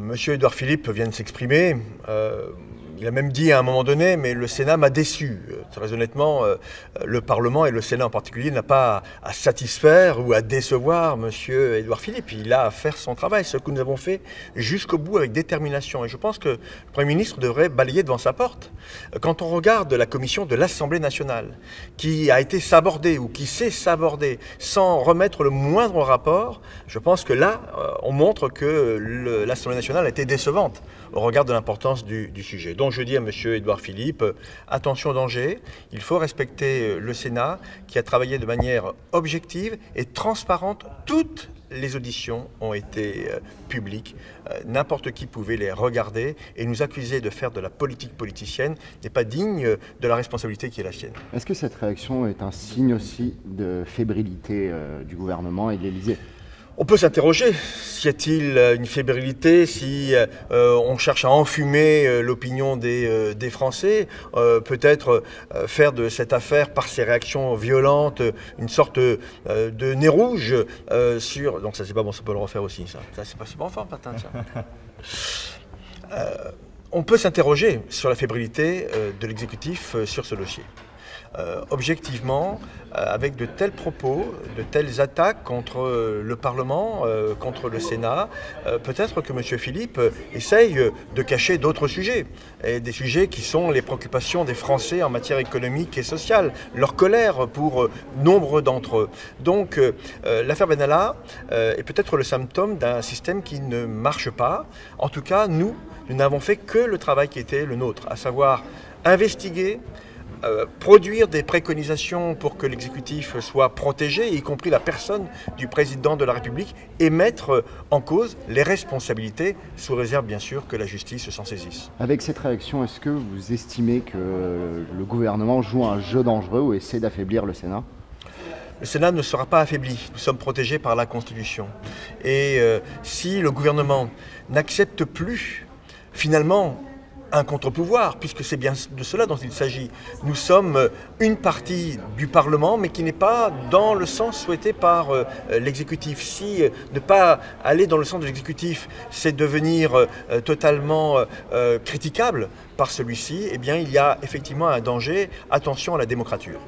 Monsieur Édouard Philippe vient de s'exprimer. Il a même dit à un moment donné, mais le Sénat m'a déçu. Très honnêtement, le Parlement et le Sénat en particulier n'a pas à satisfaire ou à décevoir Monsieur Édouard Philippe. Il a à faire son travail, ce que nous avons fait jusqu'au bout avec détermination. Et je pense que le Premier ministre devrait balayer devant sa porte. Quand on regarde la commission de l'Assemblée nationale, qui a été sabordée ou qui s'est sabordée sans remettre le moindre rapport, je pense que là, on montre que l'Assemblée nationale a été décevante au regard de l'importance du sujet. Donc je dis à M. Édouard Philippe, attention au danger, il faut respecter le Sénat qui a travaillé de manière objective et transparente. Toutes les auditions ont été publiques, n'importe qui pouvait les regarder et nous accuser de faire de la politique politicienne n'est pas digne de la responsabilité qui est la sienne. Est-ce que cette réaction est un signe aussi de fébrilité du gouvernement et de l'Élysée ? On peut s'interroger, s'y a-t-il une fébrilité, si on cherche à enfumer l'opinion des Français, peut-être faire de cette affaire, par ses réactions violentes, une sorte de nez rouge sur... Donc ça c'est pas bon, ça peut le refaire aussi, ça c'est pas si bon enfin, patin, ça. On peut s'interroger sur la fébrilité de l'exécutif sur ce dossier. Objectivement, avec de tels propos, de telles attaques contre le Parlement, contre le Sénat, peut-être que M. Philippe essaye de cacher d'autres sujets, et des sujets qui sont les préoccupations des Français en matière économique et sociale, leur colère pour nombre d'entre eux. Donc l'affaire Benalla est peut-être le symptôme d'un système qui ne marche pas. En tout cas, nous n'avons fait que le travail qui était le nôtre, à savoir investiguer, produire des préconisations pour que l'exécutif soit protégé, y compris la personne du président de la République, et mettre en cause les responsabilités, sous réserve bien sûr que la justice s'en saisisse. Avec cette réaction, est-ce que vous estimez que le gouvernement joue un jeu dangereux ou essaie d'affaiblir le Sénat ? Le Sénat ne sera pas affaibli, nous sommes protégés par la Constitution. Et si le gouvernement n'accepte plus, finalement, un contre-pouvoir, puisque c'est bien de cela dont il s'agit. Nous sommes une partie du Parlement, mais qui n'est pas dans le sens souhaité par l'exécutif. Si ne pas aller dans le sens de l'exécutif, c'est devenir totalement critiquable par celui-ci, eh bien il y a effectivement un danger. Attention à la démocrature.